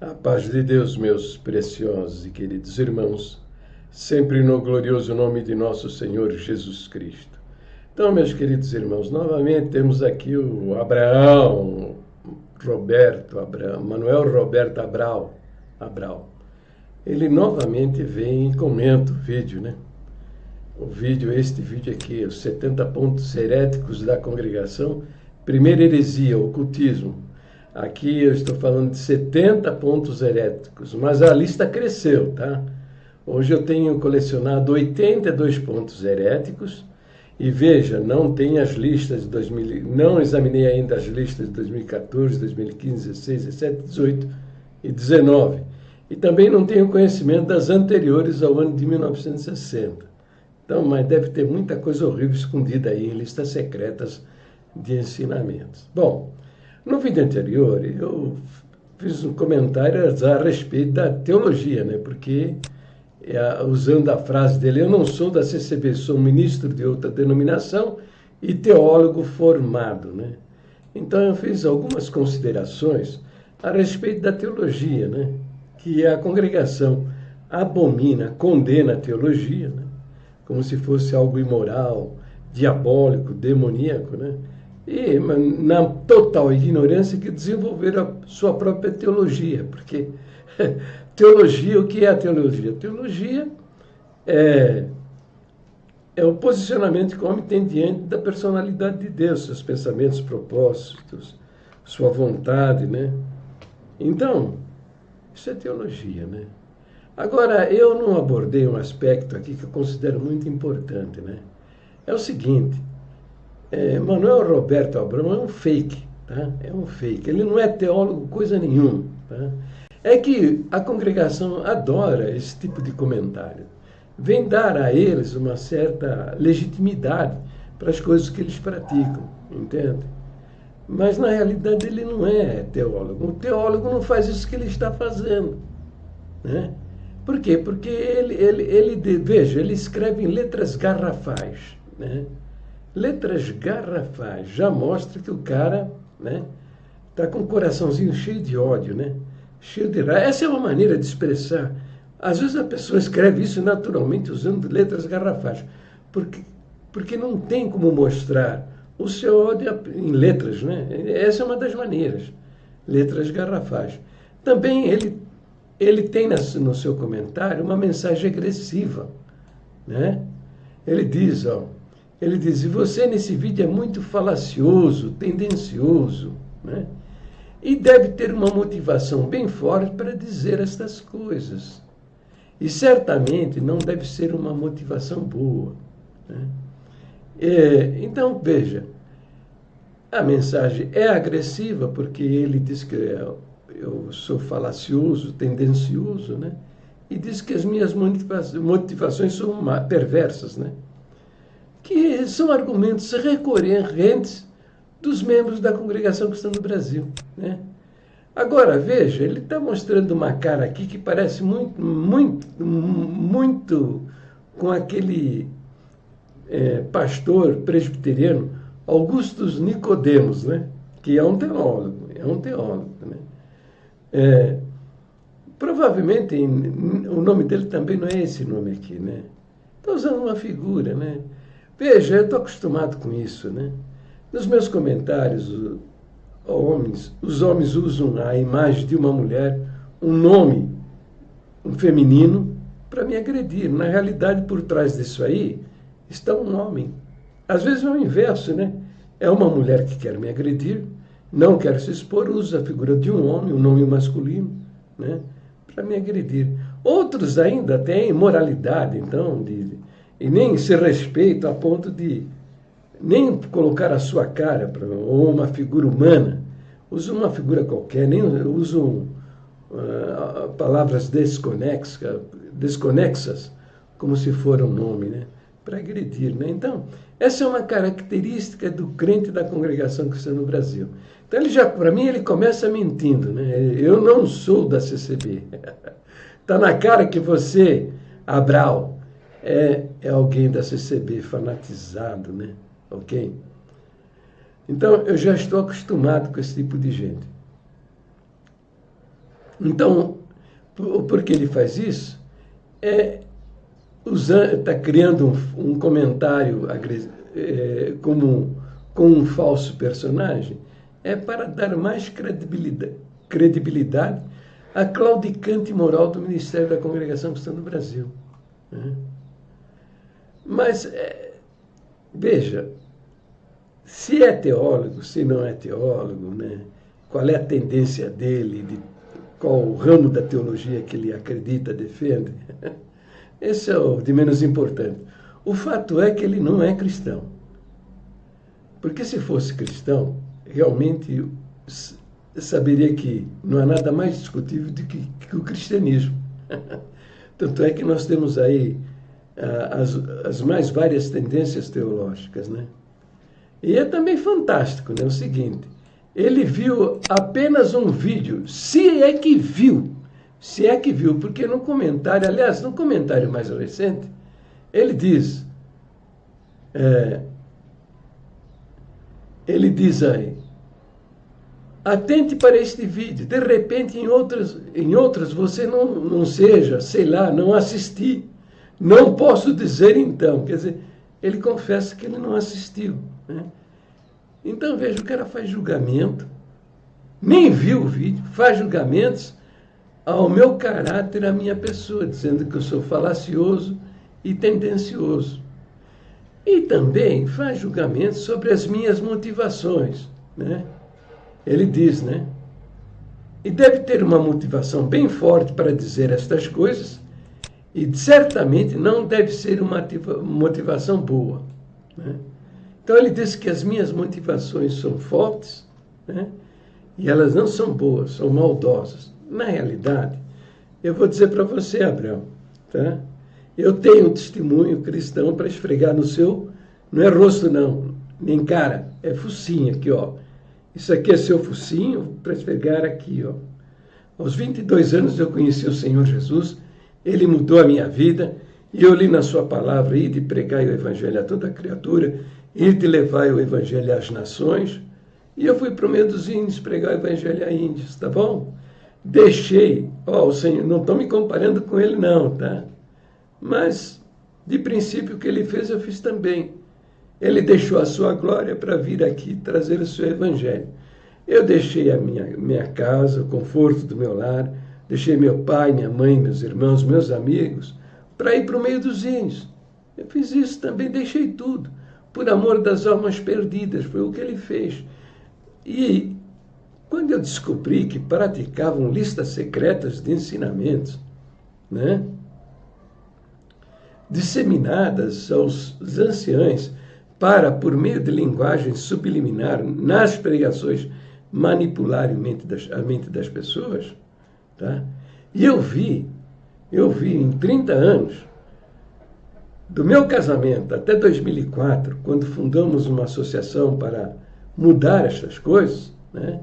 A paz de Deus, meus preciosos e queridos irmãos, sempre no glorioso nome de nosso Senhor Jesus Cristo. Então, meus queridos irmãos, novamente temos aqui o Manuel Roberto Abral. Ele novamente vem e comenta o vídeo, né? Este vídeo aqui, os 70 pontos heréticos da congregação, primeira heresia, ocultismo. Aqui eu estou falando de 70 pontos heréticos, mas a lista cresceu, tá? Hoje eu tenho colecionado 82 pontos heréticos e veja, não tem as listas de 2000, não examinei ainda as listas de 2014, 2015, 16, 17, 18 e 19. E também não tenho conhecimento das anteriores ao ano de 1960. Então, mas deve ter muita coisa horrível escondida aí em listas secretas de ensinamentos. Bom, no vídeo anterior eu fiz um comentário a respeito da teologia, né? Porque, usando a frase dele, eu não sou da CCB, sou ministro de outra denominação e teólogo formado, né? Então eu fiz algumas considerações a respeito da teologia, né? Que a congregação abomina, condena a teologia, né? Como se fosse algo imoral, diabólico, demoníaco, né? E na total ignorância que desenvolveram a sua própria teologia, porque teologia, o que é a teologia? Teologia é o posicionamento que o homem tem diante da personalidade de Deus, seus pensamentos, propósitos, sua vontade, né? Então, isso é teologia, né? Agora, eu não abordei um aspecto aqui que eu considero muito importante, né? É o seguinte, Manuel Roberto Abrão é um fake, tá? É um fake. Ele não é teólogo coisa nenhuma, tá? É que a congregação adora esse tipo de comentário. Vem dar a eles uma certa legitimidade para as coisas que eles praticam, entende? Mas na realidade ele não é teólogo. O teólogo não faz isso que ele está fazendo, né? Por quê? Porque veja, ele escreve em letras garrafais, né? Letras garrafais, já mostra que o cara, né, tá com o coraçãozinho cheio de ódio, né? Cheio de raiva. Essa é uma maneira de expressar. Às vezes a pessoa escreve isso naturalmente usando letras garrafais, porque não tem como mostrar o seu ódio em letras, né? Essa é uma das maneiras, letras garrafais. Também ele tem no seu comentário uma mensagem agressiva, né? Ele diz, e você nesse vídeo é muito falacioso, tendencioso, né? E deve ter uma motivação bem forte para dizer estas coisas. E certamente não deve ser uma motivação boa, né? Então, veja, a mensagem é agressiva porque ele diz que eu sou falacioso, tendencioso, né? E diz que as minhas motivações são perversas, né? Que são argumentos recorrentes dos membros da congregação cristã do Brasil, né? Agora, veja, ele está mostrando uma cara aqui que parece muito com aquele pastor presbiteriano Augustus Nicodemos, né? Que é um teólogo, né? Provavelmente o nome dele também não é esse nome aqui, né? Está usando uma figura, né? Veja, eu estou acostumado com isso, né? Nos meus comentários, os homens usam a imagem de uma mulher, um nome, um feminino, para me agredir. Na realidade, por trás disso aí, está um homem. Às vezes é o inverso, né? É uma mulher que quer me agredir, não quer se expor, usa a figura de um homem, um nome masculino, né? Para me agredir. Outros ainda têm moralidade, então, e nem se respeitam a ponto de nem colocar a sua cara ou uma figura humana. Usam uma figura qualquer, nem usam palavras desconexas, como se for um nome, né? Para agredir, né? Então, essa é uma característica do crente da congregação cristã no Brasil. Então, para mim, ele começa mentindo, né? Eu não sou da CCB. Está na cara que você, Abral, é alguém da CCB fanatizado, né? Ok? Então, eu já estou acostumado com esse tipo de gente. Então, por que ele faz isso? Está criando um comentário com um falso personagem, para dar mais credibilidade à claudicante moral do Ministério da Congregação Cristã do Brasil. Né? Mas, veja, se é teólogo, se não é teólogo, né? Qual é a tendência dele, qual o ramo da teologia que ele acredita, defende, esse é o de menos importante. O fato é que ele não é cristão. Porque se fosse cristão, realmente saberia que não há nada mais discutível do que o cristianismo. Tanto é que nós temos aí as mais várias tendências teológicas, né? E é também fantástico, né? O seguinte, ele viu apenas um vídeo, se é que viu, porque no comentário, aliás, no comentário mais recente, ele diz aí, atente para este vídeo, de repente em outras você não seja, sei lá, não assisti, não posso dizer então, quer dizer, ele confessa que ele não assistiu, né? Então, veja, o cara faz julgamento, nem viu o vídeo, faz julgamentos ao meu caráter, à minha pessoa, dizendo que eu sou falacioso e tendencioso. E também faz julgamentos sobre as minhas motivações, né? Ele diz, né? E deve ter uma motivação bem forte para dizer estas coisas, e certamente não deve ser uma motivação boa, né? Então ele diz que as minhas motivações são fortes, né? E elas não são boas, são maldosas. Na realidade, eu vou dizer para você, Abraão, tá? Eu tenho um testemunho cristão para esfregar no seu, não é rosto não, nem cara, é focinho aqui, ó. Isso aqui é seu focinho para esfregar aqui, ó. Aos 22 anos eu conheci o Senhor Jesus, ele mudou a minha vida, e eu li na sua palavra, ir de pregar o evangelho a toda criatura, ir de levar o evangelho às nações, e eu fui para o meio dos índios pregar o evangelho a índios, tá bom? Deixei, o Senhor, não estou me comparando com ele não, tá? Mas, de princípio, o que ele fez, eu fiz também. Ele deixou a sua glória para vir aqui trazer o seu evangelho. Eu deixei a minha casa, o conforto do meu lar, deixei meu pai, minha mãe, meus irmãos, meus amigos, para ir para o meio dos índios. Eu fiz isso também, deixei tudo, por amor das almas perdidas, foi o que ele fez. E quando eu descobri que praticavam listas secretas de ensinamentos, né, disseminadas aos anciãos para, por meio de linguagem subliminar, nas pregações, manipular a mente das pessoas, tá? E eu vi em 30 anos, do meu casamento até 2004, quando fundamos uma associação para mudar essas coisas, né?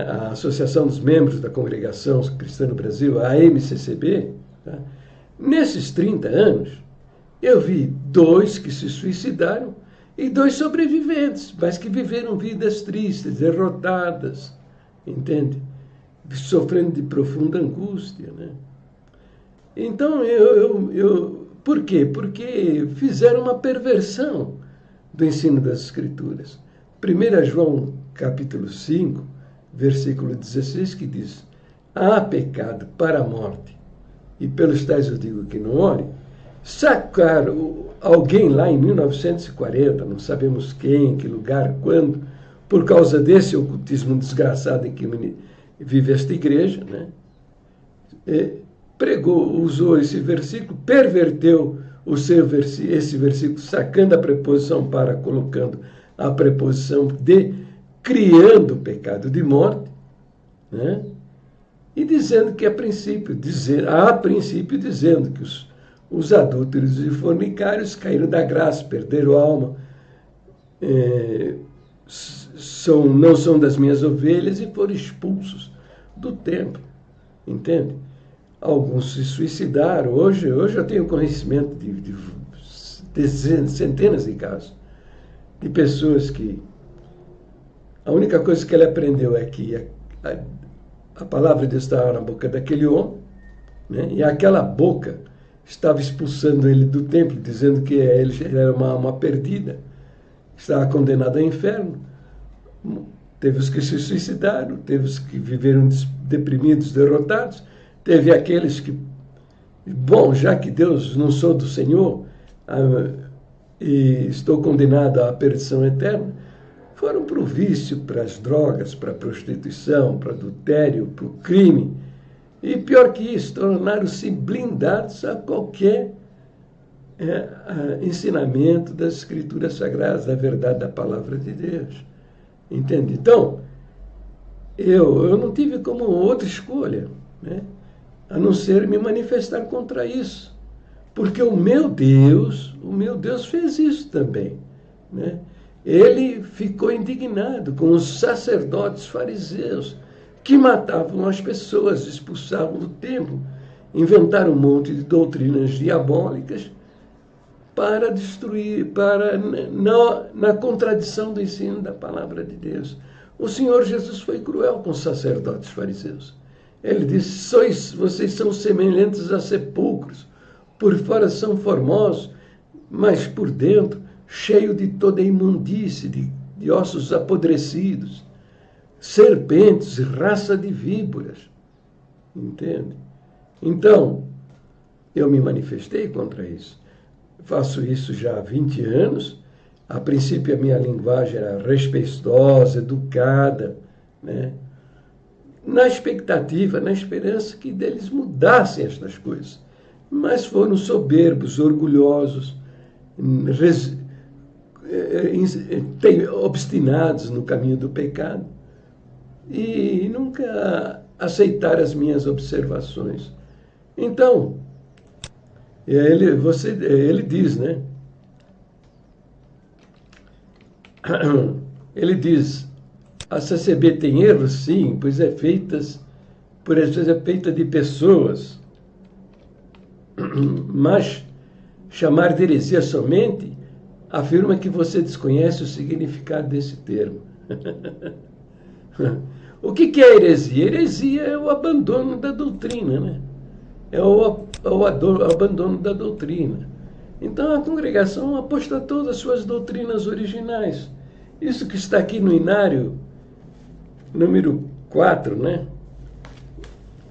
A Associação dos Membros da Congregação Cristã no Brasil, a AMCCB, tá? Nesses 30 anos, eu vi 2 que se suicidaram e 2 sobreviventes, mas que viveram vidas tristes, derrotadas, entende? Sofrendo de profunda angústia, né? Então, por quê? Porque fizeram uma perversão do ensino das Escrituras. 1 João, capítulo 5, versículo 16, que diz: há pecado para a morte, e pelos tais eu digo que não ore. Sacaram alguém lá em 1940, não sabemos quem, que lugar, quando, por causa desse ocultismo desgraçado em que vive esta igreja, né? Usou esse versículo, perverteu esse versículo, sacando a preposição para, colocando a preposição de, criando o pecado de morte, né? E dizendo que a princípio dizendo que os adúlteros e fornicários caíram da graça, perderam a alma, não são das minhas ovelhas e foram expulsos do templo, entende? Alguns se suicidaram. Hoje eu tenho conhecimento de centenas de casos de pessoas que a única coisa que ele aprendeu é que a palavra de Deus estava na boca daquele homem, né? E aquela boca estava expulsando ele do templo, dizendo que ele era uma alma perdida, estava condenado ao inferno. Teve os que se suicidaram, teve os que viveram deprimidos, derrotados, teve aqueles que, bom, já que Deus não sou do Senhor e estou condenado à perdição eterna, foram para o vício, para as drogas, para a prostituição, para o adultério, para o crime. E pior que isso, tornaram-se blindados a qualquer ensinamento das Escrituras Sagradas, da verdade da Palavra de Deus. Entende? Então, eu não tive como outra escolha, né, a não ser me manifestar contra isso. Porque o meu Deus fez isso também, né? Ele ficou indignado com os sacerdotes fariseus que matavam as pessoas, expulsavam do templo, inventaram um monte de doutrinas diabólicas para destruir, na contradição do ensino da palavra de Deus. O Senhor Jesus foi cruel com os sacerdotes fariseus. Ele disse: vocês são semelhantes a sepulcros, por fora são formosos, mas por dentro cheio de toda imundície, de ossos apodrecidos, serpentes, raça de víboras. Entende? Então, eu me manifestei contra isso. Faço isso já há 20 anos. A princípio, a minha linguagem era respeitosa, educada, né? Na expectativa, na esperança que deles mudassem estas coisas. Mas foram soberbos, orgulhosos, obstinados no caminho do pecado e nunca aceitaram as minhas observações. Então, ele diz, né? Ele diz: a CCB tem erros? Sim, pois é feita de pessoas. Mas chamar de heresia somente afirma que você desconhece o significado desse termo. O que é heresia? Heresia é o abandono da doutrina, né? É o abandono da doutrina. Então a congregação apostatou das suas doutrinas originais. Isso que está aqui no inário, número 4, né?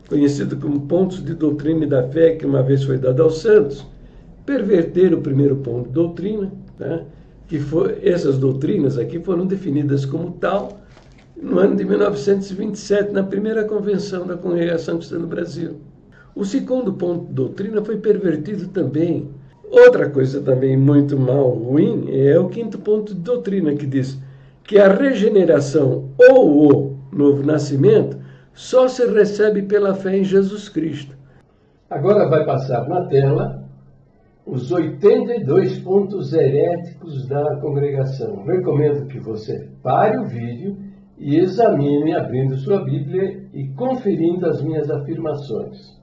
Conhecido como pontos de doutrina e da fé, que uma vez foi dado aos santos, perverteram o primeiro ponto de doutrina, né? Essas doutrinas aqui foram definidas como tal no ano de 1927, na primeira convenção da Congregação Cristã do Brasil. O segundo ponto de doutrina foi pervertido também. Outra coisa também muito ruim é o quinto ponto de doutrina, que diz que a regeneração ou o novo nascimento só se recebe pela fé em Jesus Cristo. Agora vai passar na tela os 82 pontos heréticos da congregação. Recomendo que você pare o vídeo e examine abrindo sua Bíblia e conferindo as minhas afirmações.